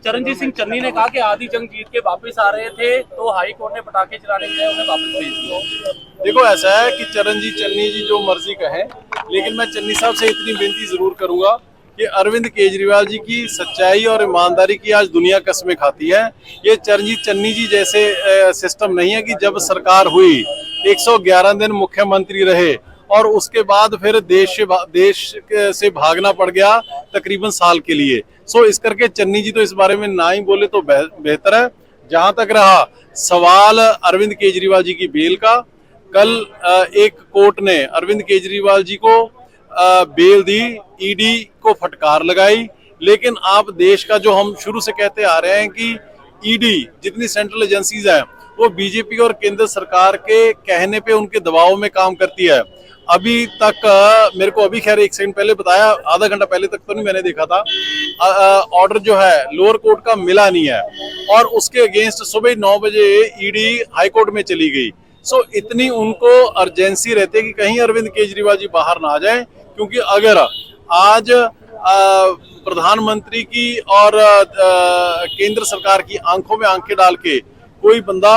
चरणजीत सिंह चन्नी ने कहा कि आधी जंग जीत के वापस आ रहे थे तो हाई कोर्ट ने पटाखे चलाने के लिए उन्हें वापस भेज दिया। देखो ऐसा है कि चरणजीत चन्नी जी जो मर्जी कहें, लेकिन मैं चन्नी साहब से इतनी विनती जरूर करूंगा कि अरविंद केजरीवाल जी की सच्चाई और ईमानदारी की आज दुनिया कसमें खाती है। ये चरणजीत चन्नी जी जैसे सिस्टम नहीं है कि जब सरकार हुई 111 दिन मुख्यमंत्री रहे और उसके बाद फिर देश से भागना पड़ गया तकरीबन साल के लिए। सो इस करके चन्नी जी तो इस बारे में ना ही बोले तो बेहतर है। जहां तक रहा सवाल अरविंद केजरीवाल जी की बेल का, कल एक कोर्ट ने अरविंद केजरीवाल जी को बेल दी, ईडी को फटकार लगाई। लेकिन आप देश का जो हम शुरू से कहते आ रहे हैं कि ईडी जितनी सेंट्रल एजेंसीज हैं वो बीजेपी और केंद्र सरकार के कहने पे उनके दबाव में काम करती है। अभी तक मेरे को अभी खैर एक सेकंड पहले बताया, आधा घंटा पहले तक तो नहीं मैंने देखा था, ऑर्डर जो है लोअर कोर्ट का मिला नहीं है और उसके अगेंस्ट सुबह 9 बजे ईडी हाई कोर्ट में चली गई। सो इतनी उनको अर्जेंसी रहती है कि कहीं अरविंद केजरीवाल जी बाहर ना आ जाए, क्योंकि अगर आज प्रधानमंत्री की और केंद्र सरकार की आंखों में आंखें डाल के कोई बंदा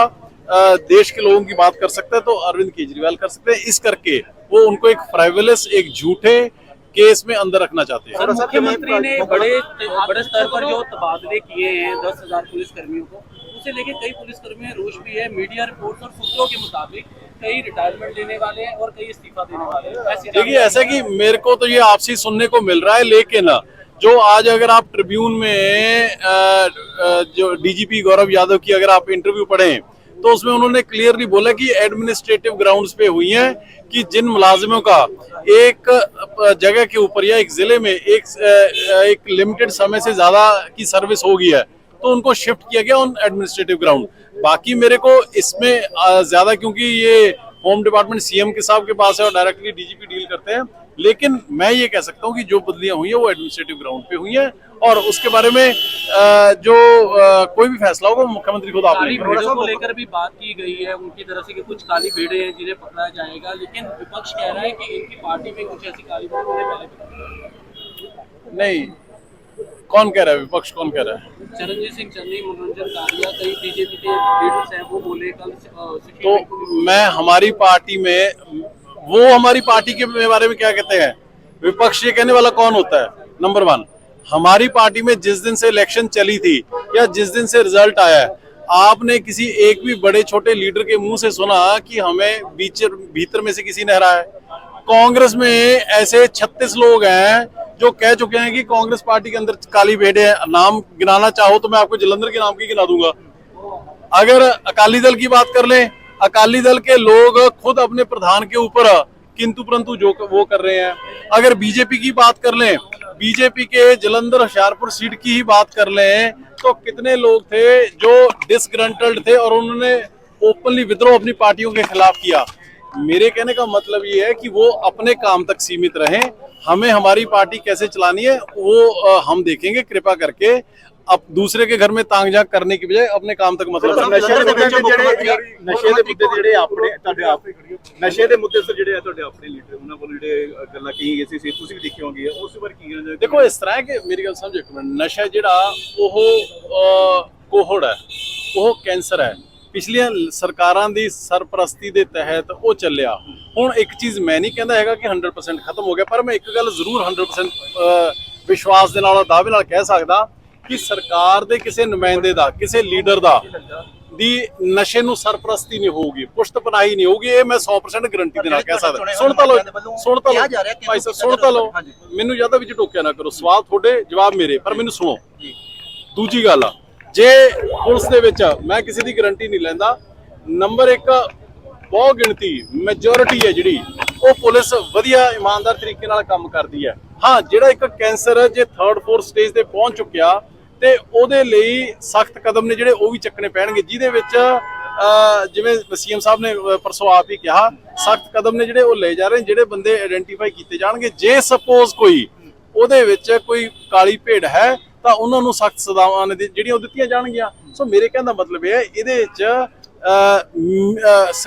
देश के लोगों की बात कर सकता है तो अरविंद केजरीवाल कर सकते हैं। इस करके वो उनको एक फ्राइवलेस, एक झूठे केस में अंदर रखना चाहते हैं। मुख्यमंत्री ने बड़े स्तर पर जो तबादले किए हैं 10,000 पुलिस कर्मियों को, उसे लेके कई पुलिसकर्मी में रोष भी है। मीडिया रिपोर्ट्स और सूत्रों के मुताबिक कई रिटायरमेंट लेने वाले हैं और कई इस्तीफा देने वाले हैं। देखिए ऐसा कि मेरे को तो ये आपसे सुनने को मिल रहा है, लेकिन जो आज अगर आप ट्रिब्यून में जो डीजीपी गौरव यादव की अगर आप इंटरव्यू पढ़ें तो उसमें उन्होंने क्लियरली बोला कि एडमिनिस्ट्रेटिव ग्राउंड्स पे हुई हैं कि जिन मुलाजिमों का एक जगह के ऊपर या एक जिले में एक लिमिटेड समय से ज्यादा की सर्विस हो गई है तो उनको शिफ्ट किया गया उन एडमिनिस्ट्रेटिव ग्राउंड। बाकी मेरे को इसमें ज्यादा, क्योंकि ये होम डिपार्टमेंट सीएम के साहब के पास है और डायरेक्टली डीजीपी डील करते हैं, लेकिन मैं ये कह सकता हूँ कि जो बदलियां हुई है वो एडमिनिस्ट्रेटिव ग्राउंड पे हुई है और उसके बारे में जो कोई भी फैसला होगा मुख्यमंत्री खुद आप को लेकर भी बात की गई है उनकी तरफ से कि कुछ काली भेड़े हैं जिन्हें पकड़ा जाएगा, लेकिन विपक्ष कह रहा है कि इनकी पार्टी में कुछ ऐसी काली भेड़े पहले नहीं। कौन कह रहा है? विपक्ष कौन कह रहा है? चरणजीत सिंह चन्नी, मनोरंजन कारिया, कई बीजेपी के लीडर्स हैं, वो बोले कल। तो मैं हमारी पार्टी में, वो हमारी पार्टी के बारे में क्या कहते हैं? विपक्ष ये कहने वाला कौन होता है? नंबर 1, हमारी पार्टी में जिस दिन से इलेक्शन चली थी या जिस दिन से रिजल्ट आया है, आपने किसी एक भी बड़े छोटे लीडर के मुंह से सुना कि हमें भीतर में से किसी ने हराया है? कांग्रेस में ऐसे 36 लोग हैं जो कह चुके हैं कि कांग्रेस पार्टी के अंदर काली भेड़े हैं। नाम गिनाना चाहो तो मैं आपको जलंधर के नाम की गिना दूंगा। अगर अकाली दल की बात कर लें, अकाली दल के लोग खुद अपने प्रधान के ऊपर किंतु परंतु जो वो कर रहे हैं। अगर बीजेपी की बात कर लें, बीजेपी के जलंधर होशियारपुर सीट की ही बात कर लें तो कितने लोग थे जो डिसग्रंटल्ड थे और उन्होंने ओपनली विद्रोह अपनी पार्टियों के खिलाफ किया। मेरे कहने का मतलब ये है कि वो अपने काम तक सीमित रहें। हमें हमारी पार्टी कैसे चलानी है वो हम देखेंगे। कृपा करके अब दूसरे के घर में तांग झांक करने की बजाय अपने काम तक मतलब नशे ਦੇ ਮੁੱਦੇ ਜਿਹੜੇ ਆਪਣੇ ਨਸ਼ੇ ਦੇ ਮੁੱਦੇ ਤੇ ਜਿਹੜੇ ਆ ਤੁਹਾਡੇ ਆਪਣੇ ਲੀਡਰ ਉਹਨਾਂ ਕੋਲ ਜਿਹੜੇ ਗੱਲਾਂ ਕਹੀ ਗਈ ਸੀ ਤੁਸੀਂ ਵੀ ਦੇਖੀ ਹੋਗੀ ਉਸ ਬਾਰੇ ਕੀ ਕਹਿਣਾ? देखो इस तरह है कि मेरी गल समझो एक मिनट, नशा ਜਿਹੜਾ ਉਹ ਕੋਹੜ ਹੈ, ਉਹ ਕੈਂਸਰ ਹੈ। ਪਿਛਲੀਆਂ ਸਰਕਾਰਾਂ ਦੀ ਸਰਪ੍ਰਸਤੀ ਦੇ ਤਹਿਤ ਉਹ ਚੱਲਿਆ। ਹੁਣ ਇੱਕ ਚੀਜ਼ ਮੈਂ ਨਹੀਂ ਕਹਿੰਦਾ ਹੈਗਾ ਕਿ 100% ਖਤਮ ਹੋ ਗਿਆ, ਪਰ ਮੈਂ ਇੱਕ ਗੱਲ ਜ਼ਰੂਰ 100% ਵਿਸ਼ਵਾਸ ਦੇ ਨਾਲ ਦਾਅਵੇ ਨਾਲ ਕਹਿ ਸਕਦਾ ਕਿ ਸਰਕਾਰ ਦੇ ਕਿਸੇ ਨੁਮਾਇੰਦੇ ਦਾ, ਕਿਸੇ ਲੀਡਰ ਦਾ ਦੀ ਨਸ਼ੇ ਨੂੰ ਸਰਪ੍ਰਸਤੀ ਨਹੀਂ ਹੋਊਗੀ, ਪੁਸ਼ਤ ਪਨਾਹੀ ਨਹੀਂ ਹੋਊਗੀ। ਇਹ ਮੈਂ 100% ਗਰੰਟੀ ਦੇ ਨਾਲ ਕਹਿ ਸਕਦਾ। ਸੁਣ ਤਾਂ ਲਓ ਭਾਈ ਸਾਹਿਬ, ਸੁਣ ਤਾਂ ਲਓ, ਮੈਨੂੰ ਜ਼ਿਆਦਾ ਵਿੱਚ ਟੋਕਿਆ ਨਾ ਕਰੋ। ਸਵਾਲ ਤੁਹਾਡੇ, ਜਵਾਬ ਮੇਰੇ, ਪਰ ਮੈਨੂੰ ਸੁਣੋ। ਦੂਜੀ ਗੱਲ, ਜੇ ਪੁਲਿਸ ਦੇ ਵਿੱਚ ਮੈਂ ਕਿਸੇ ਦੀ ਗਰੰਟੀ ਨਹੀਂ ਲੈਂਦਾ। ਨੰਬਰ 1, ਬਹੁਤ ਗਿਣਤੀ ਮੈਜੋਰਿਟੀ ਹੈ ਜਿਹੜੀ ਉਹ ਪੁਲਿਸ ਵਧੀਆ ਇਮਾਨਦਾਰ ਤਰੀਕੇ ਨਾਲ ਕੰਮ ਕਰਦੀ ਹੈ। ਹਾਂ, ਜਿਹੜਾ ਇੱਕ ਕੈਂਸਰ ਜੇ 3rd 4th ਸਟੇਜ ਤੇ ਪਹੁੰਚ ਚੁੱਕਿਆ ਤੇ ਉਹਦੇ ਲਈ ਸਖਤ ਕਦਮ ਨੇ ਜਿਹੜੇ ਉਹ ਵੀ ਚੱਕਣੇ ਪੈਣਗੇ, ਜਿਹਦੇ ਵਿੱਚ ਜਿਵੇਂ ਸੀਐਮ ਸਾਹਿਬ ਨੇ ਪਰਸੋਂ ਆਪ ਹੀ ਕਿਹਾ, ਸਖਤ ਕਦਮ ਨੇ ਜਿਹੜੇ ਉਹ ਲਏ ਜਾ ਰਹੇ ਨੇ। ਜਿਹੜੇ ਬੰਦੇ ਆਇਡੈਂਟੀਫਾਈ ਕੀਤੇ ਜਾਣਗੇ, ਜੇ ਸਪੋਜ਼ ਕੋਈ ਉਹਦੇ ਵਿੱਚ ਕੋਈ ਕਾਲੀ ਭੇਡ ਹੈ ਤਾਂ ਉਹਨਾਂ ਨੂੰ ਸਖਤ ਸਜ਼ਾਵਾਂ ਨੇ ਜਿਹੜੀਆਂ ਉਹ ਦਿੱਤੀਆਂ ਜਾਣਗੀਆਂ। ਸੋ ਮੇਰੇ ਕਹਿਣ ਦਾ ਮਤਲਬ ਇਹ ਹੈ, ਇਹਦੇ ਵਿੱਚ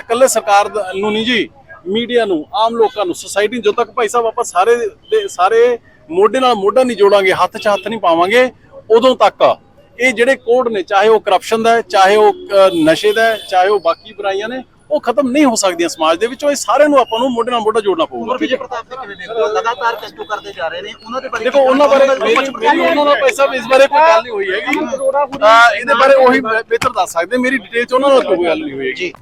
ਇਕੱਲੇ ਸਰਕਾਰ ਨੂੰ ਨਹੀਂ ਜੀ, ਮੀਡੀਆ ਨੂੰ, ਆਮ ਲੋਕਾਂ ਨੂੰ, ਸੋਸਾਇਟੀ, ਜਦੋਂ ਤੱਕ ਭਾਈ ਸਾਹਿਬ ਆਪਾਂ ਸਾਰੇ ਦੇ ਸਾਰੇ ਮੋਢੇ ਨਾਲ ਮੋਢਾ ਨਹੀਂ ਜੋੜਾਂਗੇ, ਹੱਥ 'ਚ ਹੱਥ ਨਹੀਂ ਪਾਵਾਂਗੇ, ਉਦੋਂ ਤੱਕ ਇਹ ਜਿਹੜੇ ਕੋਡ ਨੇ, ਚਾਹੇ ਉਹ ਕਰਪਸ਼ਨ ਦਾ ਹੈ, ਚਾਹੇ ਉਹ ਨਸ਼ੇ ਦਾ ਹੈ, ਚਾਹੇ ਉਹ ਬਾਕੀ ਬੁਰਾਈਆਂ ਨੇ, ਉਹ ਖਤਮ ਨਹੀਂ ਹੋ ਸਕਦੀਆਂ ਸਮਾਜ ਦੇ ਵਿੱਚੋਂ। ਇਹ ਸਾਰਿਆਂ ਨੂੰ ਆਪਾਂ ਨੂੰ ਮੋਢੇ ਨਾਲ ਮੋਢਾ ਜੋੜਨਾ ਪਊਗਾ। ਵਿਜੇ ਪ੍ਰਤਾਪ ਸਿੰਘ ਕਿਵੇਂ ਦੇਖੋ, ਲਗਾਤਾਰ ਕਸ਼ਟ ਕਰਦੇ ਜਾ ਰਹੇ ਨੇ, ਉਹਨਾਂ ਦੇ ਬਾਰੇ ਦੇਖੋ ਉਹਨਾਂ ਬਾਰੇ ਮੇਰੀ ਉਹਨਾਂ ਨਾਲ ਪੈਸਾ ਇਸ ਬਾਰੇ ਕੋਈ ਗੱਲ ਨਹੀਂ ਹੋਈ ਹੈਗੀ। ਇਹਦੇ ਬਾਰੇ ਉਹੀ ਬਿਹਤਰ ਦੱਸ ਸਕਦੇ, ਮੇਰੀ ਡਿਟੇਲ ਚ ਉਹਨਾਂ ਨਾਲ ਕੋਈ ਗੱਲ ਨਹੀਂ ਹੋਏਗੀ।